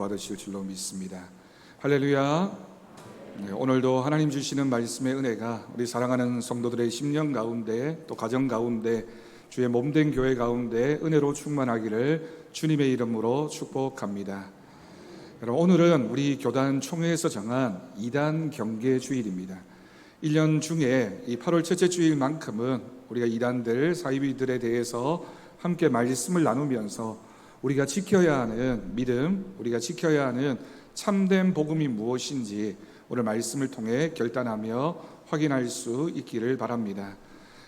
받으실 줄로 믿습니다. 할렐루야. 오늘도 하나님 주시는 말씀의 은혜가 우리 사랑하는 성도들의 심령 가운데, 또 가정 가운데, 주의 몸된 교회 가운데 은혜로 충만하기를 주님의 이름으로 축복합니다. 여러분, 오늘은 우리 교단 총회에서 정한 2단 경계 주일입니다. 1년 중에 이 8월 첫째 주일만큼은 우리가 이단들, 사이비들에 대해서 함께 말씀을 나누면서 우리가 지켜야 하는 믿음, 우리가 지켜야 하는 참된 복음이 무엇인지 오늘 말씀을 통해 결단하며 확인할 수 있기를 바랍니다.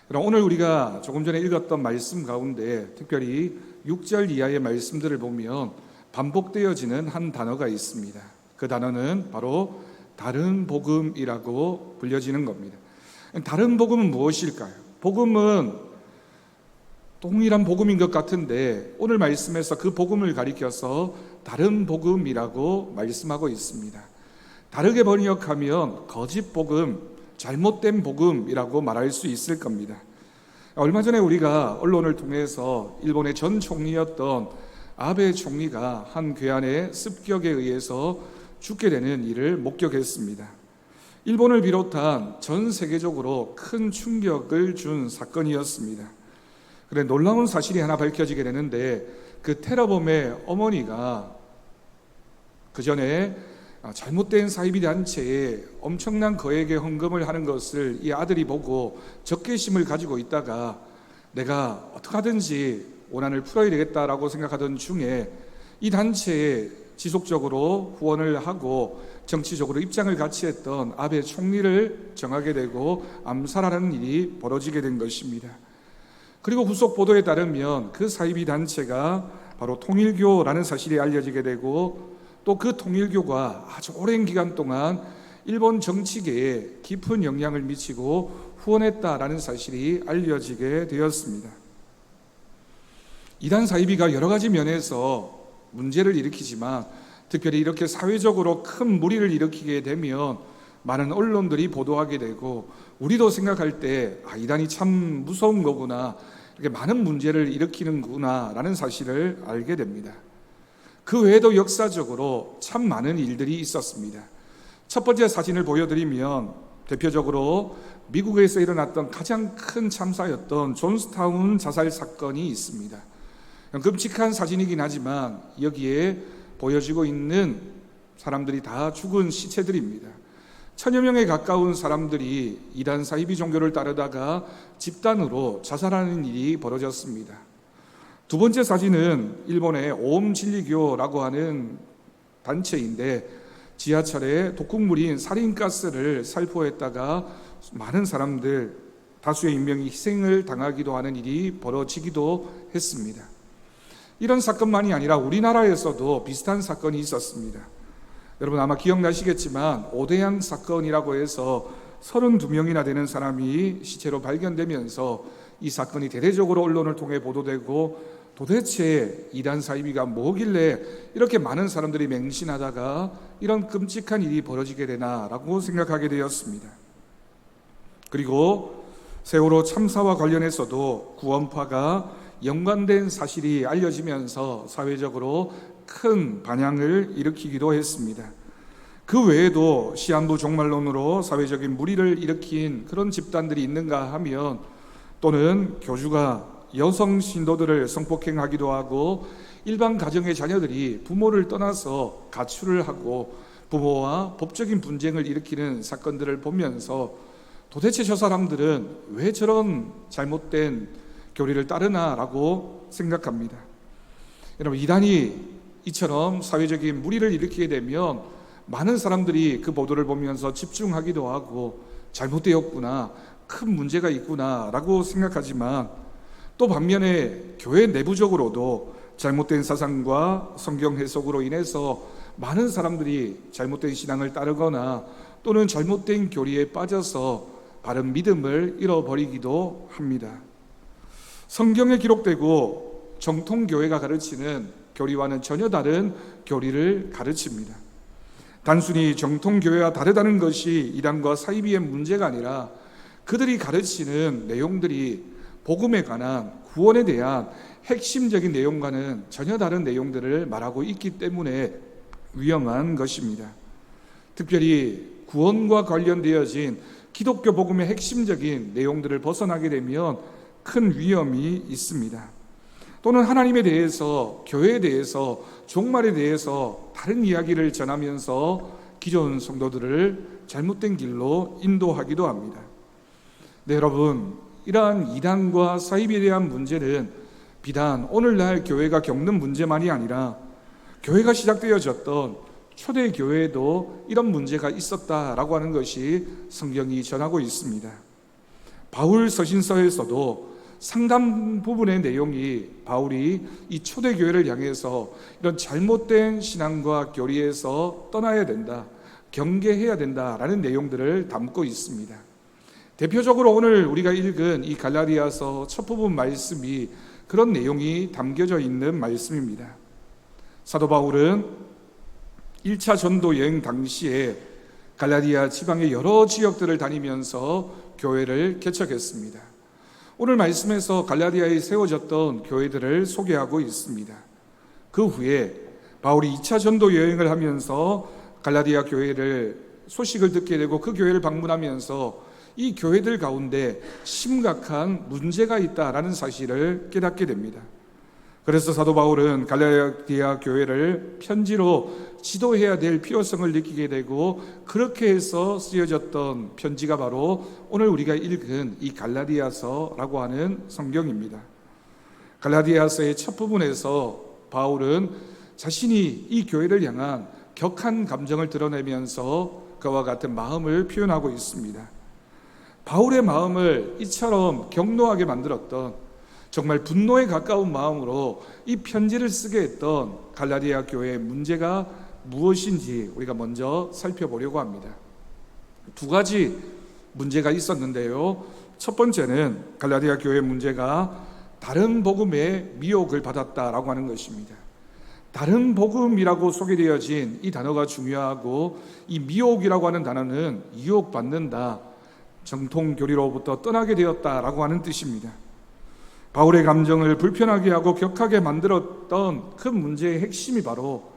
그럼 오늘 우리가 조금 전에 읽었던 말씀 가운데 특별히 6절 이하의 말씀들을 보면 반복되어지는 한 단어가 있습니다. 그 단어는 바로 다른 복음이라고 불려지는 겁니다. 다른 복음은 무엇일까요? 복음은 동일한 복음인 것 같은데 오늘 말씀에서 그 복음을 가리켜서 다른 복음이라고 말씀하고 있습니다. 다르게 번역하면 거짓 복음, 잘못된 복음이라고 말할 수 있을 겁니다. 얼마 전에 우리가 언론을 통해서 일본의 전 총리였던 아베 총리가 한 괴한의 습격에 의해서 죽게 되는 일을 목격했습니다. 일본을 비롯한 전 세계적으로 큰 충격을 준 사건이었습니다. 그래, 놀라운 사실이 하나 밝혀지게 되는데 그 테러범의 어머니가 그 전에 잘못된 사이비 단체에 엄청난 거액의 헌금을 하는 것을 이 아들이 보고 적개심을 가지고 있다가 내가 어떻게 하든지 원한을 풀어야 되겠다라고 생각하던 중에 이 단체에 지속적으로 후원을 하고 정치적으로 입장을 같이 했던 아베 총리를 정하게 되고 암살하는 일이 벌어지게 된 것입니다. 그리고 후속 보도에 따르면 그 사이비 단체가 바로 통일교라는 사실이 알려지게 되고 또 그 통일교가 아주 오랜 기간 동안 일본 정치계에 깊은 영향을 미치고 후원했다라는 사실이 알려지게 되었습니다. 이단 사이비가 여러 가지 면에서 문제를 일으키지만 특별히 이렇게 사회적으로 큰 무리를 일으키게 되면 많은 언론들이 보도하게 되고 우리도 생각할 때 이단이 참 무서운 거구나, 이렇게 많은 문제를 일으키는구나 라는 사실을 알게 됩니다. 그 외에도 역사적으로 참 많은 일들이 있었습니다. 첫 번째 사진을 보여드리면 대표적으로 미국에서 일어났던 가장 큰 참사였던 존스타운 자살 사건이 있습니다. 끔찍한 사진이긴 하지만 여기에 보여지고 있는 사람들이 다 죽은 시체들입니다. 1000여 명에 가까운 사람들이 이단 사이비 종교를 따르다가 집단으로 자살하는 일이 벌어졌습니다. 두 번째 사진은 일본의 오음진리교라고 하는 단체인데 지하철에 독극물인 살인가스를 살포했다가 많은 사람들, 다수의 인명이 희생을 당하기도 하는 일이 벌어지기도 했습니다. 이런 사건만이 아니라 우리나라에서도 비슷한 사건이 있었습니다. 여러분 아마 기억나시겠지만 오대양 사건이라고 해서 32명이나 되는 사람이 시체로 발견되면서 이 사건이 대대적으로 언론을 통해 보도되고 도대체 이단 사이비가 뭐길래 이렇게 많은 사람들이 맹신하다가 이런 끔찍한 일이 벌어지게 되나라고 생각하게 되었습니다. 그리고 세월호 참사와 관련해서도 구원파가 연관된 사실이 알려지면서 사회적으로 큰 반향을 일으키기도 했습니다. 그 외에도 시한부 종말론으로 사회적인 무리를 일으킨 그런 집단들이 있는가 하면 또는 교주가 여성 신도들을 성폭행하기도 하고 일반 가정의 자녀들이 부모를 떠나서 가출을 하고 부모와 법적인 분쟁을 일으키는 사건들을 보면서 도대체 저 사람들은 왜 저런 잘못된 교리를 따르나라고 생각합니다. 여러분 이단이 이처럼 사회적인 무리를 일으키게 되면 많은 사람들이 그 보도를 보면서 집중하기도 하고 잘못되었구나, 큰 문제가 있구나 라고 생각하지만 또 반면에 교회 내부적으로도 잘못된 사상과 성경 해석으로 인해서 많은 사람들이 잘못된 신앙을 따르거나 또는 잘못된 교리에 빠져서 바른 믿음을 잃어버리기도 합니다. 성경에 기록되고 정통교회가 가르치는 교리와는 전혀 다른 교리를 가르칩니다. 단순히 정통교회와 다르다는 것이 이단과 사이비의 문제가 아니라 그들이 가르치는 내용들이 복음에 관한 구원에 대한 핵심적인 내용과는 전혀 다른 내용들을 말하고 있기 때문에 위험한 것입니다. 특별히 구원과 관련되어진 기독교 복음의 핵심적인 내용들을 벗어나게 되면 큰 위험이 있습니다. 또는 하나님에 대해서, 교회에 대해서, 종말에 대해서 다른 이야기를 전하면서 기존 성도들을 잘못된 길로 인도하기도 합니다. 네, 여러분, 이러한 이단과 사입에 대한 문제는 비단 오늘날 교회가 겪는 문제만이 아니라 교회가 시작되어졌던 초대 교회에도 이런 문제가 있었다라고 하는 것이 성경이 전하고 있습니다. 바울 서신서에서도 상당 부분의 내용이 바울이 이 초대 교회를 향해서 이런 잘못된 신앙과 교리에서 떠나야 된다, 경계해야 된다라는 내용들을 담고 있습니다. 대표적으로 오늘 우리가 읽은 이 갈라디아서 첫 부분 말씀이 그런 내용이 담겨져 있는 말씀입니다. 사도 바울은 1차 전도 여행 당시에 갈라디아 지방의 여러 지역들을 다니면서 교회를 개척했습니다. 오늘 말씀에서 갈라디아에 세워졌던 교회들을 소개하고 있습니다. 그 후에 바울이 2차 전도 여행을 하면서 갈라디아 교회를 소식을 듣게 되고 그 교회를 방문하면서 이 교회들 가운데 심각한 문제가 있다라는 사실을 깨닫게 됩니다. 그래서 사도 바울은 갈라디아 교회를 편지로 지도해야 될 필요성을 느끼게 되고 그렇게 해서 쓰여졌던 편지가 바로 오늘 우리가 읽은 이 갈라디아서라고 하는 성경입니다. 갈라디아서의 첫 부분에서 바울은 자신이 이 교회를 향한 격한 감정을 드러내면서 그와 같은 마음을 표현하고 있습니다. 바울의 마음을 이처럼 격노하게 만들었던, 정말 분노에 가까운 마음으로 이 편지를 쓰게 했던 갈라디아 교회의 문제가 무엇인지 우리가 먼저 살펴보려고 합니다. 두 가지 문제가 있었는데요. 첫 번째는 갈라디아 교회의 문제가 다른 복음의 미혹을 받았다라고 하는 것입니다. 다른 복음이라고 소개되어진 이 단어가 중요하고, 이 미혹이라고 하는 단어는 유혹받는다, 정통 교리로부터 떠나게 되었다라고 하는 뜻입니다. 바울의 감정을 불편하게 하고 격하게 만들었던 그 문제의 핵심이 바로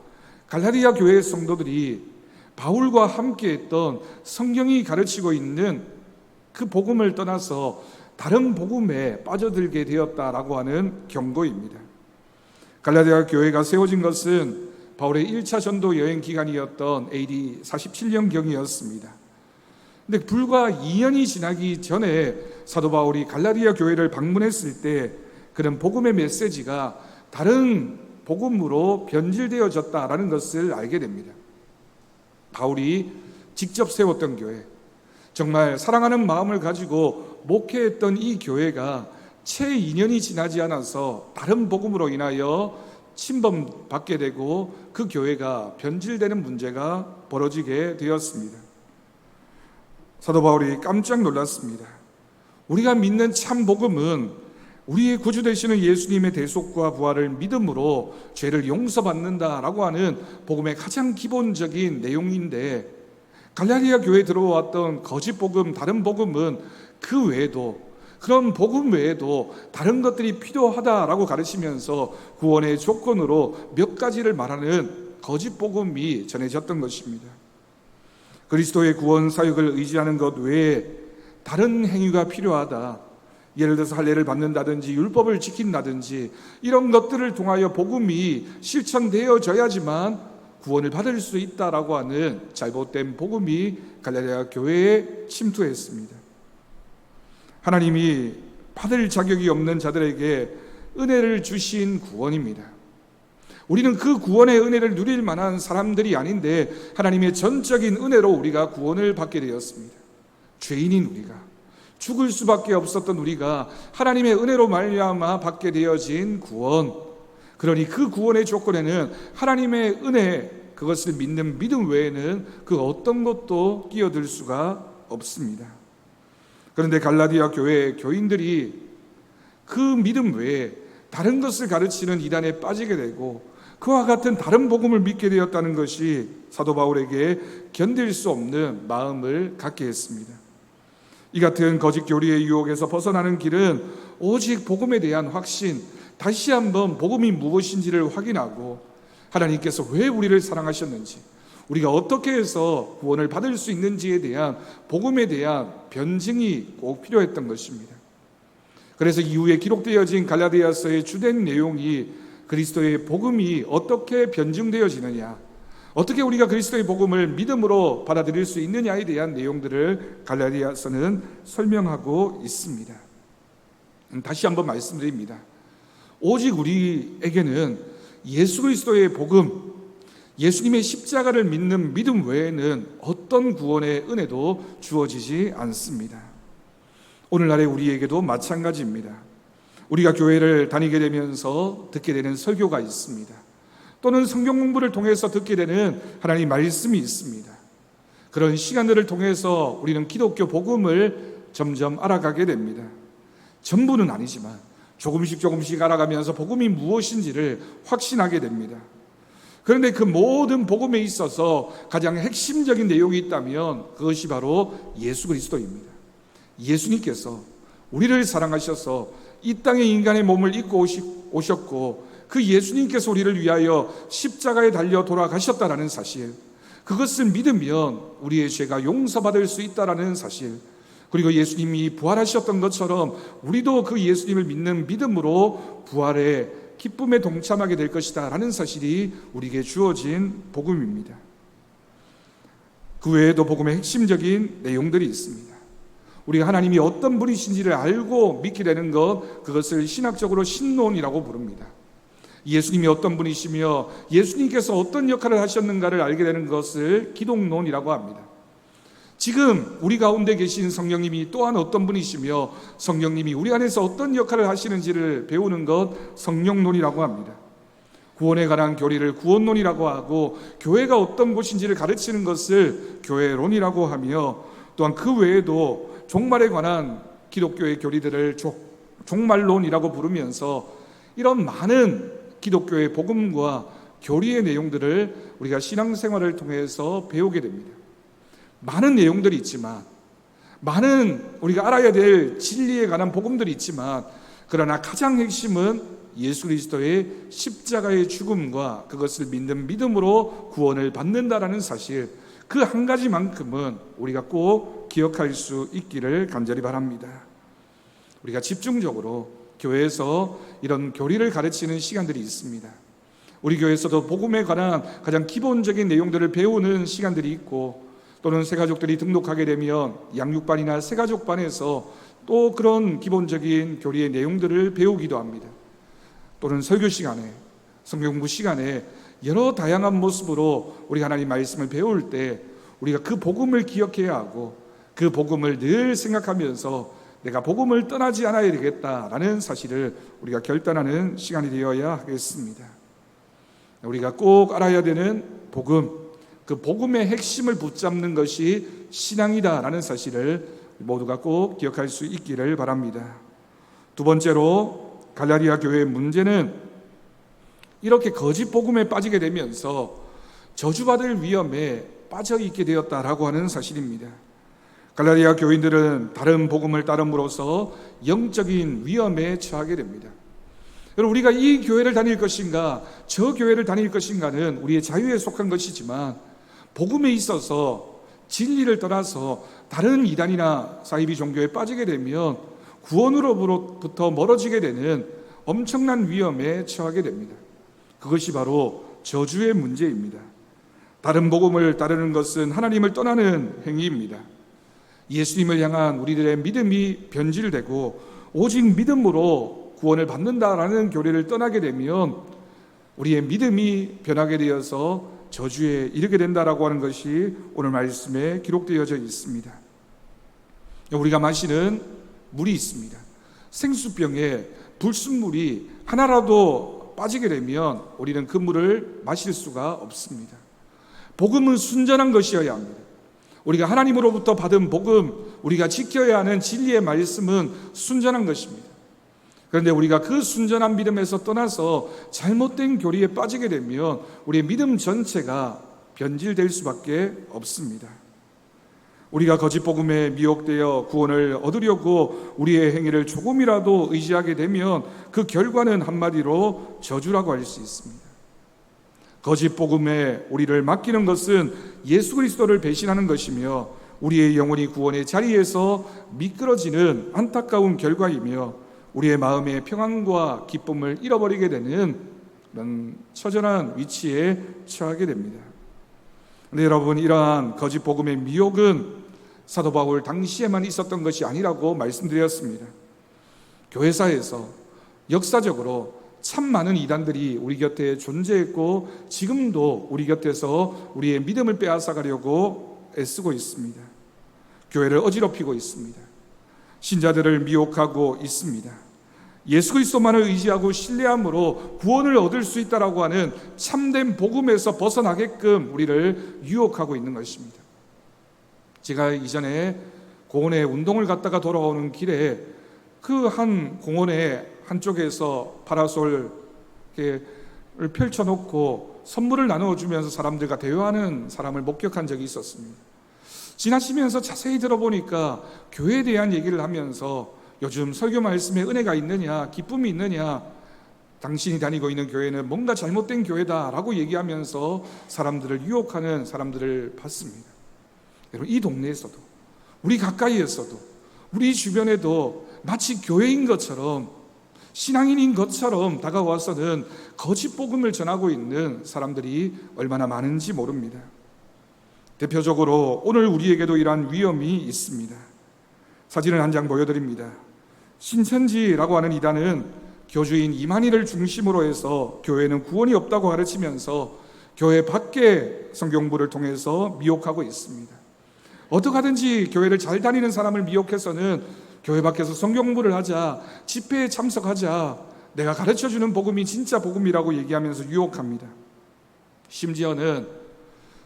갈라디아 교회의 성도들이 바울과 함께했던 성경이 가르치고 있는 그 복음을 떠나서 다른 복음에 빠져들게 되었다라고 하는 경고입니다. 갈라디아 교회가 세워진 것은 바울의 1차 전도 여행 기간이었던 AD 47년경이었습니다. 근데 불과 2년이 지나기 전에 사도 바울이 갈라디아 교회를 방문했을 때 그런 복음의 메시지가 다른 복음으로 변질되어졌다라는 것을 알게 됩니다. 바울이 직접 세웠던 교회, 정말 사랑하는 마음을 가지고 목회했던 이 교회가 채 2년이 지나지 않아서 다른 복음으로 인하여 침범받게 되고 그 교회가 변질되는 문제가 벌어지게 되었습니다. 사도 바울이 깜짝 놀랐습니다. 우리가 믿는 참 복음은 우리의 구주 되시는 예수님의 대속과 부활을 믿음으로 죄를 용서받는다라고 하는 복음의 가장 기본적인 내용인데, 갈라디아 교회에 들어왔던 거짓 복음, 다른 복음은 그 외에도, 그런 복음 외에도 다른 것들이 필요하다라고 가르치면서 구원의 조건으로 몇 가지를 말하는 거짓 복음이 전해졌던 것입니다. 그리스도의 구원 사역을 의지하는 것 외에 다른 행위가 필요하다, 예를 들어서 할례를 받는다든지 율법을 지킨다든지 이런 것들을 통하여 복음이 실천되어져야지만 구원을 받을 수 있다라고 하는 잘못된 복음이 갈라디아 교회에 침투했습니다. 하나님이 받을 자격이 없는 자들에게 은혜를 주신 구원입니다. 우리는 그 구원의 은혜를 누릴 만한 사람들이 아닌데 하나님의 전적인 은혜로 우리가 구원을 받게 되었습니다. 죄인인 우리가, 죽을 수밖에 없었던 우리가 하나님의 은혜로 말미암아 받게 되어진 구원, 그러니 그 구원의 조건에는 하나님의 은혜, 그것을 믿는 믿음 외에는 그 어떤 것도 끼어들 수가 없습니다. 그런데 갈라디아 교회의 교인들이 그 믿음 외에 다른 것을 가르치는 이단에 빠지게 되고 그와 같은 다른 복음을 믿게 되었다는 것이 사도 바울에게 견딜 수 없는 마음을 갖게 했습니다. 이 같은 거짓 교리의 유혹에서 벗어나는 길은 오직 복음에 대한 확신, 다시 한번 복음이 무엇인지를 확인하고 하나님께서 왜 우리를 사랑하셨는지, 우리가 어떻게 해서 구원을 받을 수 있는지에 대한 복음에 대한 변증이 꼭 필요했던 것입니다. 그래서 이후에 기록되어진 갈라디아서의 주된 내용이 그리스도의 복음이 어떻게 변증되어지느냐, 어떻게 우리가 그리스도의 복음을 믿음으로 받아들일 수 있느냐에 대한 내용들을 갈라디아서는 설명하고 있습니다. 다시 한번 말씀드립니다. 오직 우리에게는 예수 그리스도의 복음, 예수님의 십자가를 믿는 믿음 외에는 어떤 구원의 은혜도 주어지지 않습니다. 오늘날의 우리에게도 마찬가지입니다. 우리가 교회를 다니게 되면서 듣게 되는 설교가 있습니다. 또는 성경 공부를 통해서 듣게 되는 하나님의 말씀이 있습니다. 그런 시간들을 통해서 우리는 기독교 복음을 점점 알아가게 됩니다. 전부는 아니지만 조금씩 알아가면서 복음이 무엇인지를 확신하게 됩니다. 그런데 그 모든 복음에 있어서 가장 핵심적인 내용이 있다면 그것이 바로 예수 그리스도입니다. 예수님께서 우리를 사랑하셔서 이 땅에 인간의 몸을 입고 오셨고, 그 예수님께서 우리를 위하여 십자가에 달려 돌아가셨다라는 사실, 그것을 믿으면 우리의 죄가 용서받을 수 있다라는 사실, 그리고 예수님이 부활하셨던 것처럼 우리도 그 예수님을 믿는 믿음으로 부활의 기쁨에 동참하게 될 것이다 라는 사실이 우리에게 주어진 복음입니다. 그 외에도 복음의 핵심적인 내용들이 있습니다. 우리가 하나님이 어떤 분이신지를 알고 믿게 되는 것, 그것을 신학적으로 신론이라고 부릅니다. 예수님이 어떤 분이시며 예수님께서 어떤 역할을 하셨는가를 알게 되는 것을 기독론이라고 합니다. 지금 우리 가운데 계신 성령님이 또한 어떤 분이시며 성령님이 우리 안에서 어떤 역할을 하시는지를 배우는 것, 성령론이라고 합니다. 구원에 관한 교리를 구원론이라고 하고, 교회가 어떤 곳인지를 가르치는 것을 교회론이라고 하며, 또한 그 외에도 종말에 관한 기독교의 교리들을 종말론이라고 부르면서 이런 많은 기독교의 복음과 교리의 내용들을 우리가 신앙생활을 통해서 배우게 됩니다. 많은 내용들이 있지만, 많은 우리가 알아야 될 진리에 관한 복음들이 있지만, 그러나 가장 핵심은 예수 그리스도의 십자가의 죽음과 그것을 믿는 믿음으로 구원을 받는다라는 사실, 그 한 가지만큼은 우리가 꼭 기억할 수 있기를 간절히 바랍니다. 우리가 집중적으로 교회에서 이런 교리를 가르치는 시간들이 있습니다. 우리 교회에서도 복음에 관한 가장 기본적인 내용들을 배우는 시간들이 있고, 또는 새가족들이 등록하게 되면 양육반이나 새가족반에서 또 그런 기본적인 교리의 내용들을 배우기도 합니다. 또는 설교 시간에, 성경 공부 시간에 여러 다양한 모습으로 우리가 하나님 말씀을 배울 때 우리가 그 복음을 기억해야 하고, 그 복음을 늘 생각하면서 내가 복음을 떠나지 않아야 되겠다라는 사실을 우리가 결단하는 시간이 되어야 하겠습니다. 우리가 꼭 알아야 되는 복음, 그 복음의 핵심을 붙잡는 것이 신앙이다라는 사실을 모두가 꼭 기억할 수 있기를 바랍니다. 두 번째로, 갈라디아 교회의 문제는 이렇게 거짓 복음에 빠지게 되면서 저주받을 위험에 빠져 있게 되었다라고 하는 사실입니다. 갈라디아 교인들은 다른 복음을 따름으로써 영적인 위험에 처하게 됩니다. 여러분, 우리가 이 교회를 다닐 것인가 저 교회를 다닐 것인가는 우리의 자유에 속한 것이지만, 복음에 있어서 진리를 떠나서 다른 이단이나 사이비 종교에 빠지게 되면 구원으로부터 멀어지게 되는 엄청난 위험에 처하게 됩니다. 그것이 바로 저주의 문제입니다. 다른 복음을 따르는 것은 하나님을 떠나는 행위입니다. 예수님을 향한 우리들의 믿음이 변질되고 오직 믿음으로 구원을 받는다라는 교리를 떠나게 되면 우리의 믿음이 변하게 되어서 저주에 이르게 된다라고 하는 것이 오늘 말씀에 기록되어져 있습니다. 우리가 마시는 물이 있습니다. 생수병에 불순물이 하나라도 빠지게 되면 우리는 그 물을 마실 수가 없습니다. 복음은 순전한 것이어야 합니다. 우리가 하나님으로부터 받은 복음, 우리가 지켜야 하는 진리의 말씀은 순전한 것입니다. 그런데 우리가 그 순전한 믿음에서 떠나서 잘못된 교리에 빠지게 되면 우리의 믿음 전체가 변질될 수밖에 없습니다. 우리가 거짓 복음에 미혹되어 구원을 얻으려고 우리의 행위를 조금이라도 의지하게 되면 그 결과는 한마디로 저주라고 할 수 있습니다. 거짓 복음에 우리를 맡기는 것은 예수 그리스도를 배신하는 것이며 우리의 영혼이 구원의 자리에서 미끄러지는 안타까운 결과이며 우리의 마음의 평안과 기쁨을 잃어버리게 되는 그런 처절한 위치에 처하게 됩니다. 그런데 여러분, 이러한 거짓 복음의 미혹은 사도 바울 당시에만 있었던 것이 아니라고 말씀드렸습니다. 교회사에서 역사적으로 참 많은 이단들이 우리 곁에 존재했고 지금도 우리 곁에서 우리의 믿음을 빼앗아가려고 애쓰고 있습니다. 교회를 어지럽히고 있습니다. 신자들을 미혹하고 있습니다. 예수 그리스도만을 의지하고 신뢰함으로 구원을 얻을 수 있다라고 하는 참된 복음에서 벗어나게끔 우리를 유혹하고 있는 것입니다. 제가 이전에 공원에 운동을 갔다가 돌아오는 길에 그 한 공원의 한쪽에서 파라솔을 펼쳐놓고 선물을 나누어주면서 사람들과 대화하는 사람을 목격한 적이 있었습니다. 지나치면서 자세히 들어보니까 교회에 대한 얘기를 하면서 요즘 설교 말씀에 은혜가 있느냐, 기쁨이 있느냐, 당신이 다니고 있는 교회는 뭔가 잘못된 교회다라고 얘기하면서 사람들을 유혹하는 사람들을 봤습니다. 여러분, 이 동네에서도, 우리 가까이에서도, 우리 주변에도 마치 교회인 것처럼, 신앙인인 것처럼 다가와서는 거짓 복음을 전하고 있는 사람들이 얼마나 많은지 모릅니다. 대표적으로 오늘 우리에게도 이러한 위험이 있습니다. 사진을 한 장 보여드립니다. 신천지라고 하는 이단은 교주인 이만희를 중심으로 해서 교회는 구원이 없다고 가르치면서 교회 밖에 성경부를 통해서 미혹하고 있습니다. 어떻게 하든지 교회를 잘 다니는 사람을 미혹해서는 교회 밖에서 성경부를 하자, 집회에 참석하자, 내가 가르쳐주는 복음이 진짜 복음이라고 얘기하면서 유혹합니다. 심지어는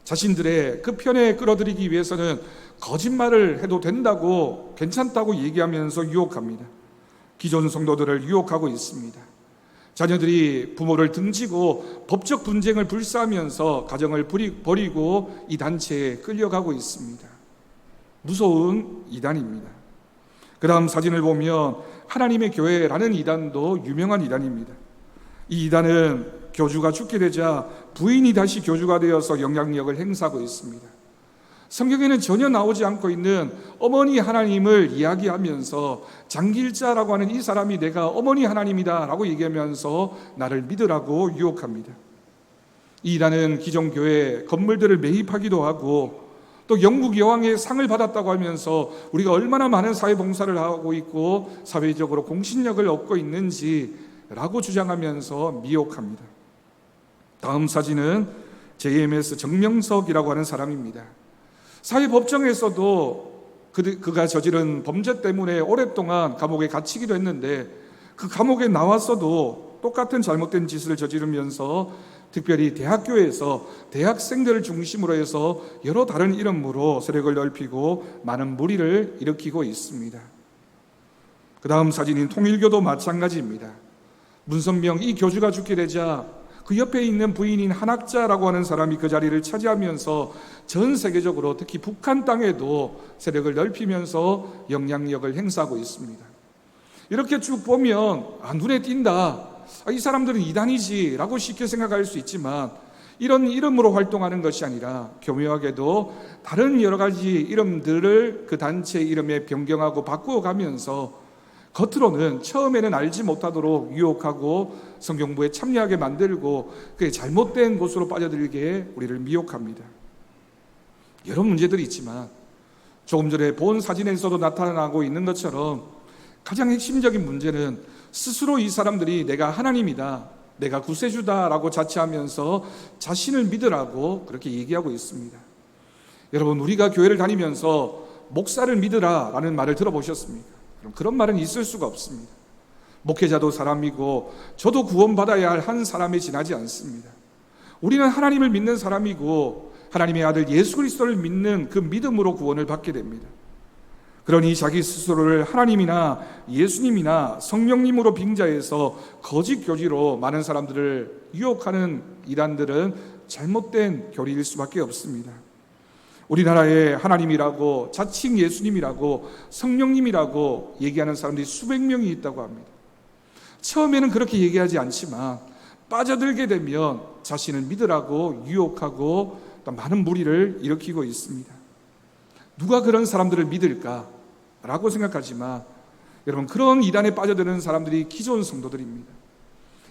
자신들의 그 편에 끌어들이기 위해서는 거짓말을 해도 된다고, 괜찮다고 얘기하면서 유혹합니다. 기존 성도들을 유혹하고 있습니다. 자녀들이 부모를 등지고 법적 분쟁을 불사하면서 가정을 버리고 이 단체에 끌려가고 있습니다. 무서운 이단입니다. 그 다음 사진을 보면 하나님의 교회라는 이단도 유명한 이단입니다. 이 이단은 교주가 죽게 되자 부인이 다시 교주가 되어서 영향력을 행사하고 있습니다. 성경에는 전혀 나오지 않고 있는 어머니 하나님을 이야기하면서 장길자라고 하는 이 사람이 내가 어머니 하나님이다 라고 얘기하면서 나를 믿으라고 유혹합니다. 이 이단은 기존 교회 건물들을 매입하기도 하고 또 영국 여왕의 상을 받았다고 하면서 우리가 얼마나 많은 사회봉사를 하고 있고 사회적으로 공신력을 얻고 있는지라고 주장하면서 미혹합니다. 다음 사진은 JMS 정명석이라고 하는 사람입니다. 사회법정에서도 그가 저지른 범죄 때문에 오랫동안 감옥에 갇히기도 했는데 그 감옥에 나왔어도 똑같은 잘못된 짓을 저지르면서 특별히 대학교에서 대학생들을 중심으로 해서 여러 다른 이름으로 세력을 넓히고 많은 무리를 일으키고 있습니다. 그 다음 사진인 통일교도 마찬가지입니다. 문선명 이 교주가 죽게 되자 그 옆에 있는 부인인 한학자라고 하는 사람이 그 자리를 차지하면서 전 세계적으로 특히 북한 땅에도 세력을 넓히면서 영향력을 행사하고 있습니다. 이렇게 쭉 보면 눈에 띈다. 이 사람들은 이단이지 라고 쉽게 생각할 수 있지만 이런 이름으로 활동하는 것이 아니라 교묘하게도 다른 여러 가지 이름들을 그 단체 이름에 변경하고 바꾸어가면서 겉으로는 처음에는 알지 못하도록 유혹하고 성경부에 참여하게 만들고 그게 잘못된 곳으로 빠져들게 우리를 미혹합니다. 여러 문제들이 있지만 조금 전에 본 사진에서도 나타나고 있는 것처럼 가장 핵심적인 문제는 스스로 이 사람들이 내가 하나님이다, 내가 구세주다라고 자처하면서 자신을 믿으라고 그렇게 얘기하고 있습니다. 여러분, 우리가 교회를 다니면서 목사를 믿으라라는 말을 들어보셨습니까? 그런 말은 있을 수가 없습니다. 목회자도 사람이고 저도 구원받아야 할 한 사람에 지나지 않습니다. 우리는 하나님을 믿는 사람이고 하나님의 아들 예수 그리스도를 믿는 그 믿음으로 구원을 받게 됩니다. 그러니 자기 스스로를 하나님이나 예수님이나 성령님으로 빙자해서 거짓 교리로 많은 사람들을 유혹하는 이단들은 잘못된 교리일 수밖에 없습니다. 우리나라에 하나님이라고 자칭 예수님이라고 성령님이라고 얘기하는 사람들이 수백 명이 있다고 합니다. 처음에는 그렇게 얘기하지 않지만 빠져들게 되면 자신을 믿으라고 유혹하고 또 많은 무리를 일으키고 있습니다. 누가 그런 사람들을 믿을까라고 생각하지만 여러분, 그런 이단에 빠져드는 사람들이 기존 성도들입니다.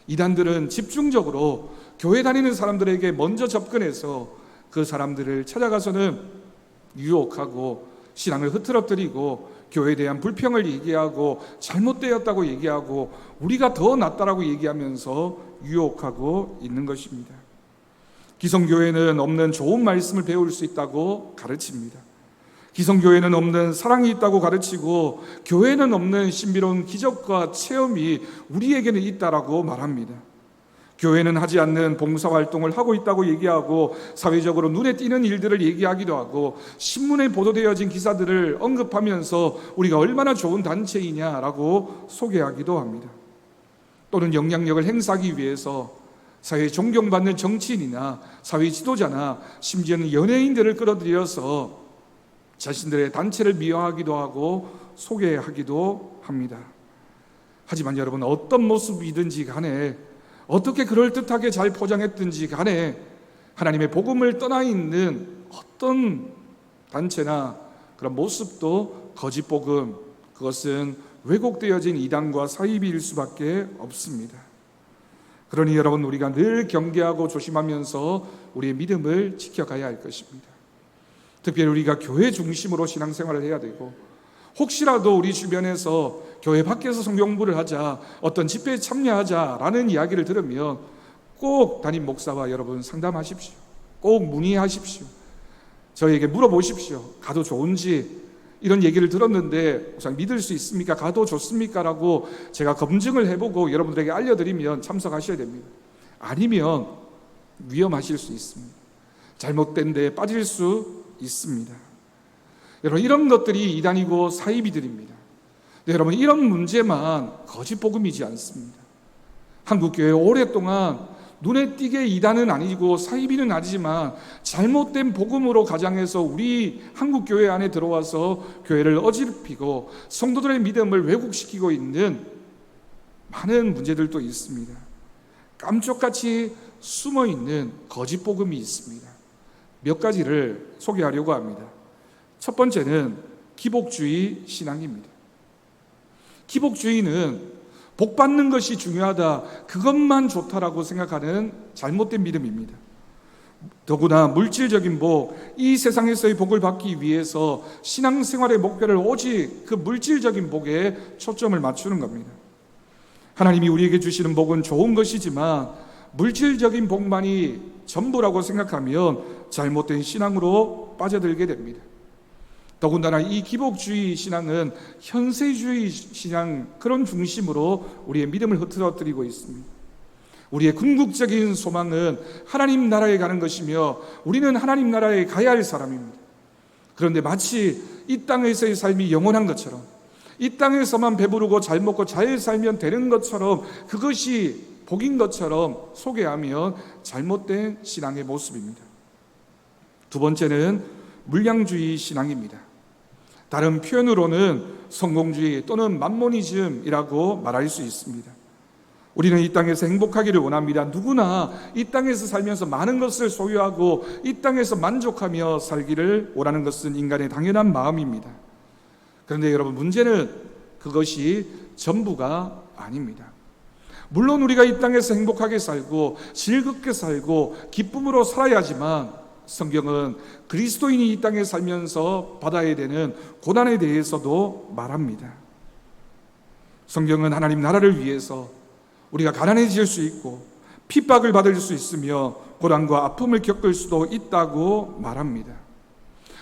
이단들은 집중적으로 교회 다니는 사람들에게 먼저 접근해서 그 사람들을 찾아가서는 유혹하고 신앙을 흐트러뜨리고 교회에 대한 불평을 얘기하고 잘못되었다고 얘기하고 우리가 더 낫다라고 얘기하면서 유혹하고 있는 것입니다. 기성교회는 없는 좋은 말씀을 배울 수 있다고 가르칩니다. 기성교회는 없는 사랑이 있다고 가르치고 교회는 없는 신비로운 기적과 체험이 우리에게는 있다라고 말합니다. 교회는 하지 않는 봉사활동을 하고 있다고 얘기하고 사회적으로 눈에 띄는 일들을 얘기하기도 하고 신문에 보도되어진 기사들을 언급하면서 우리가 얼마나 좋은 단체이냐라고 소개하기도 합니다. 또는 영향력을 행사하기 위해서 사회에 존경받는 정치인이나 사회 지도자나 심지어는 연예인들을 끌어들여서 자신들의 단체를 미화하기도 하고 소개하기도 합니다. 하지만 여러분, 어떤 모습이든지 간에 어떻게 그럴듯하게 잘 포장했든지 간에 하나님의 복음을 떠나 있는 어떤 단체나 그런 모습도 거짓 복음, 그것은 왜곡되어진 이단과 사이비일 수밖에 없습니다. 그러니 여러분, 우리가 늘 경계하고 조심하면서 우리의 믿음을 지켜가야 할 것입니다. 특별히 우리가 교회 중심으로 신앙생활을 해야 되고, 혹시라도 우리 주변에서 교회 밖에서 성경 공부를 하자, 어떤 집회에 참여하자라는 이야기를 들으면 꼭 담임 목사와 여러분 상담하십시오. 꼭 문의하십시오. 저에게 물어보십시오. 가도 좋은지, 이런 얘기를 들었는데 우선 믿을 수 있습니까? 가도 좋습니까? 라고 제가 검증을 해보고 여러분들에게 알려드리면 참석하셔야 됩니다. 아니면 위험하실 수 있습니다. 잘못된 데에 빠질 수 있습니다. 여러분, 이런 것들이 이단이고 사이비들입니다. 여러분, 이런 문제만 거짓 복음이지 않습니다. 한국교회 오랫동안 눈에 띄게 이단은 아니고 사이비는 아니지만 잘못된 복음으로 가장해서 우리 한국교회 안에 들어와서 교회를 어지럽히고 성도들의 믿음을 왜곡시키고 있는 많은 문제들도 있습니다. 깜짝같이 숨어있는 거짓 복음이 있습니다. 몇 가지를 소개하려고 합니다. 첫 번째는 기복주의 신앙입니다. 기복주의는 복 받는 것이 중요하다, 그것만 좋다라고 생각하는 잘못된 믿음입니다. 더구나 물질적인 복, 이 세상에서의 복을 받기 위해서 신앙생활의 목표를 오직 그 물질적인 복에 초점을 맞추는 겁니다. 하나님이 우리에게 주시는 복은 좋은 것이지만 물질적인 복만이 전부라고 생각하면 잘못된 신앙으로 빠져들게 됩니다. 더군다나 이 기복주의 신앙은 현세주의 신앙, 그런 중심으로 우리의 믿음을 흐트러뜨리고 있습니다. 우리의 궁극적인 소망은 하나님 나라에 가는 것이며 우리는 하나님 나라에 가야 할 사람입니다. 그런데 마치 이 땅에서의 삶이 영원한 것처럼, 이 땅에서만 배부르고 잘 먹고 잘 살면 되는 것처럼, 그것이 복인 것처럼 소개하면 잘못된 신앙의 모습입니다. 두 번째는 물량주의 신앙입니다. 다른 표현으로는 성공주의 또는 맘모니즘이라고 말할 수 있습니다. 우리는 이 땅에서 행복하기를 원합니다. 누구나 이 땅에서 살면서 많은 것을 소유하고 이 땅에서 만족하며 살기를 원하는 것은 인간의 당연한 마음입니다. 그런데 여러분, 문제는 그것이 전부가 아닙니다. 물론 우리가 이 땅에서 행복하게 살고 즐겁게 살고 기쁨으로 살아야지만 성경은 그리스도인이 이 땅에 살면서 받아야 되는 고난에 대해서도 말합니다. 성경은 하나님 나라를 위해서 우리가 가난해질 수 있고 핍박을 받을 수 있으며 고난과 아픔을 겪을 수도 있다고 말합니다.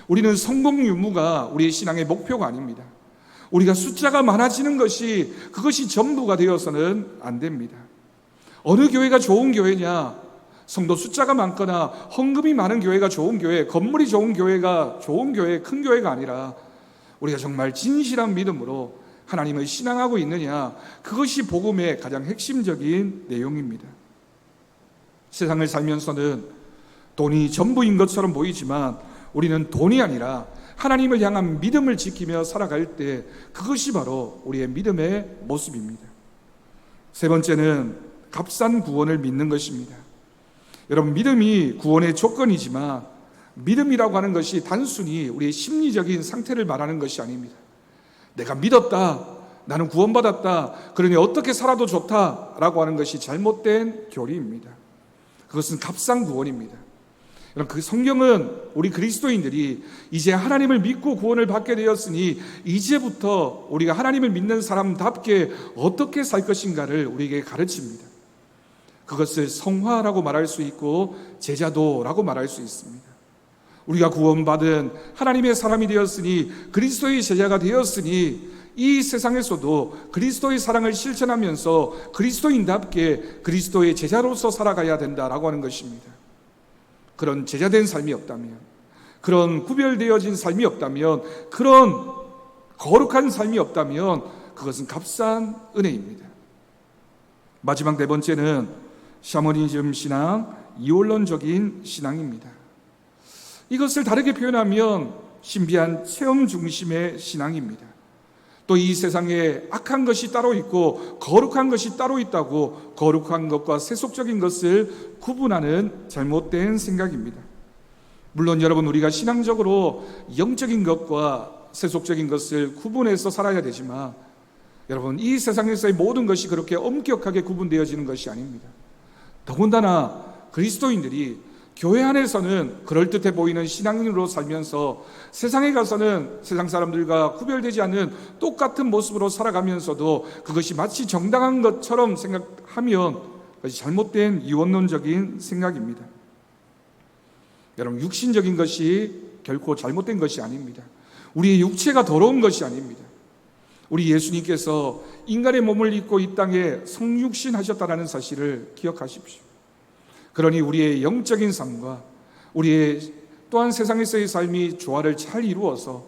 우리는 성공 유무가 우리의 신앙의 목표가 아닙니다. 우리가 숫자가 많아지는 것이, 그것이 전부가 되어서는 안 됩니다. 어느 교회가 좋은 교회냐? 성도 숫자가 많거나 헌금이 많은 교회가 좋은 교회, 건물이 좋은 교회가 좋은 교회, 큰 교회가 아니라 우리가 정말 진실한 믿음으로 하나님을 신앙하고 있느냐, 그것이 복음의 가장 핵심적인 내용입니다. 세상을 살면서는 돈이 전부인 것처럼 보이지만 우리는 돈이 아니라 하나님을 향한 믿음을 지키며 살아갈 때 그것이 바로 우리의 믿음의 모습입니다. 세 번째는 값싼 구원을 믿는 것입니다. 여러분, 믿음이 구원의 조건이지만 믿음이라고 하는 것이 단순히 우리의 심리적인 상태를 말하는 것이 아닙니다. 내가 믿었다, 나는 구원받았다, 그러니 어떻게 살아도 좋다라고 하는 것이 잘못된 교리입니다. 그것은 값싼 구원입니다. 여러분, 그 성경은 우리 그리스도인들이 이제 하나님을 믿고 구원을 받게 되었으니 이제부터 우리가 하나님을 믿는 사람답게 어떻게 살 것인가를 우리에게 가르칩니다. 그것을 성화라고 말할 수 있고 제자도라고 말할 수 있습니다. 우리가 구원받은 하나님의 사람이 되었으니, 그리스도의 제자가 되었으니 이 세상에서도 그리스도의 사랑을 실천하면서 그리스도인답게 그리스도의 제자로서 살아가야 된다라고 하는 것입니다. 그런 제자된 삶이 없다면, 그런 구별되어진 삶이 없다면, 그런 거룩한 삶이 없다면 그것은 값싼 은혜입니다. 마지막 네 번째는 샤머니즘 신앙, 이원론적인 신앙입니다. 이것을 다르게 표현하면 신비한 체험 중심의 신앙입니다. 또 이 세상에 악한 것이 따로 있고 거룩한 것이 따로 있다고 거룩한 것과 세속적인 것을 구분하는 잘못된 생각입니다. 물론 여러분, 우리가 신앙적으로 영적인 것과 세속적인 것을 구분해서 살아야 되지만, 여러분, 이 세상에서의 모든 것이 그렇게 엄격하게 구분되어지는 것이 아닙니다. 더군다나 그리스도인들이 교회 안에서는 그럴듯해 보이는 신앙인으로 살면서 세상에 가서는 세상 사람들과 구별되지 않는 똑같은 모습으로 살아가면서도 그것이 마치 정당한 것처럼 생각하면 그것이 잘못된 이원론적인 생각입니다. 여러분, 육신적인 것이 결코 잘못된 것이 아닙니다. 우리의 육체가 더러운 것이 아닙니다. 우리 예수님께서 인간의 몸을 입고 이 땅에 성육신 하셨다는 사실을 기억하십시오. 그러니 우리의 영적인 삶과 우리의 또한 세상에서의 삶이 조화를 잘 이루어서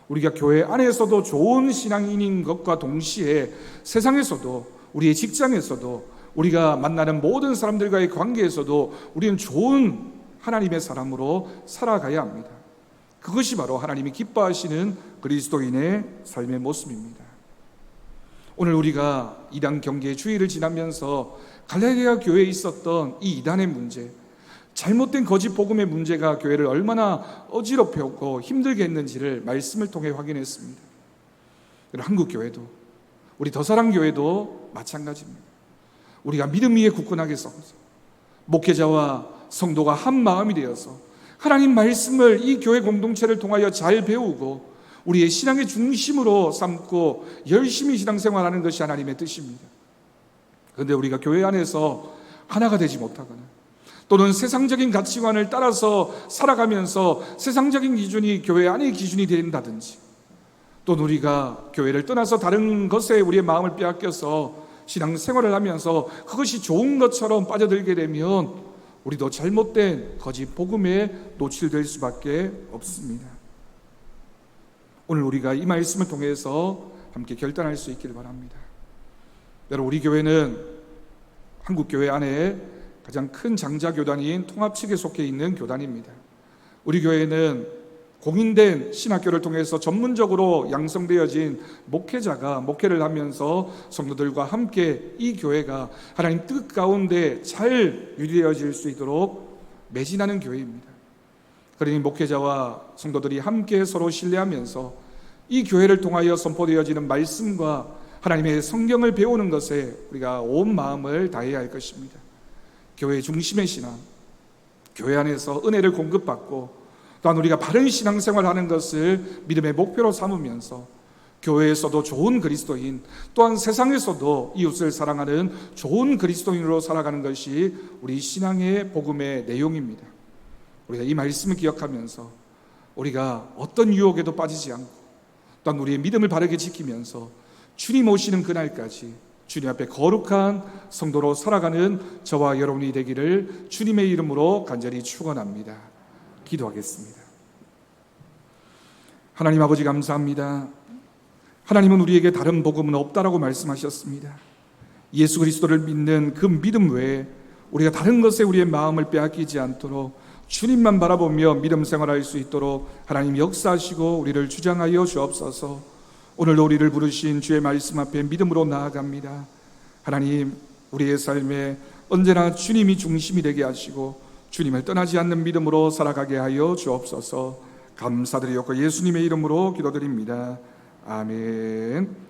우리가 교회 안에서도 좋은 신앙인인 것과 동시에 세상에서도, 우리의 직장에서도, 우리가 만나는 모든 사람들과의 관계에서도 우리는 좋은 하나님의 사람으로 살아가야 합니다. 그것이 바로 하나님이 기뻐하시는 그리스도인의 삶의 모습입니다. 오늘 우리가 이단 경계의 주일을 지나면서 갈라디아 교회에 있었던 이 이단의 문제, 잘못된 거짓 복음의 문제가 교회를 얼마나 어지럽혔고 힘들게 했는지를 말씀을 통해 확인했습니다. 한국 교회도, 우리 더사랑 교회도 마찬가지입니다. 우리가 믿음 위에 굳건하게 서서 목회자와 성도가 한 마음이 되어서 하나님 말씀을 이 교회 공동체를 통하여 잘 배우고 우리의 신앙의 중심으로 삼고 열심히 신앙생활하는 것이 하나님의 뜻입니다. 그런데 우리가 교회 안에서 하나가 되지 못하거나 또는 세상적인 가치관을 따라서 살아가면서 세상적인 기준이 교회 안의 기준이 된다든지, 또는 우리가 교회를 떠나서 다른 것에 우리의 마음을 빼앗겨서 신앙생활을 하면서 그것이 좋은 것처럼 빠져들게 되면 우리도 잘못된 거짓 복음에 노출될 수밖에 없습니다. 오늘 우리가 이 말씀을 통해서 함께 결단할 수 있기를 바랍니다. 여러분, 우리 교회는 한국 교회 안에 가장 큰 장자교단인 통합측에 속해 있는 교단입니다. 우리 교회는 공인된 신학교를 통해서 전문적으로 양성되어진 목회자가 목회를 하면서 성도들과 함께 이 교회가 하나님 뜻 가운데 잘 유지되어질 수 있도록 매진하는 교회입니다. 그러니 목회자와 성도들이 함께 서로 신뢰하면서 이 교회를 통하여 선포되어지는 말씀과 하나님의 성경을 배우는 것에 우리가 온 마음을 다해야 할 것입니다. 교회 중심의 신앙, 교회 안에서 은혜를 공급받고 또한 우리가 바른 신앙생활하는 것을 믿음의 목표로 삼으면서 교회에서도 좋은 그리스도인, 또한 세상에서도 이웃을 사랑하는 좋은 그리스도인으로 살아가는 것이 우리 신앙의 복음의 내용입니다. 우리가 이 말씀을 기억하면서 우리가 어떤 유혹에도 빠지지 않고 또한 우리의 믿음을 바르게 지키면서 주님 오시는 그날까지 주님 앞에 거룩한 성도로 살아가는 저와 여러분이 되기를 주님의 이름으로 간절히 축원합니다. 기도하겠습니다. 하나님 아버지, 감사합니다. 하나님은 우리에게 다른 복음은 없다라고 말씀하셨습니다. 예수 그리스도를 믿는 그 믿음 외에 우리가 다른 것에 우리의 마음을 빼앗기지 않도록 주님만 바라보며 믿음 생활할 수 있도록 하나님 역사하시고 우리를 주장하여 주옵소서. 오늘도 우리를 부르신 주의 말씀 앞에 믿음으로 나아갑니다. 하나님, 우리의 삶에 언제나 주님이 중심이 되게 하시고 주님을 떠나지 않는 믿음으로 살아가게 하여 주옵소서. 감사드리옵고 예수님의 이름으로 기도드립니다. 아멘.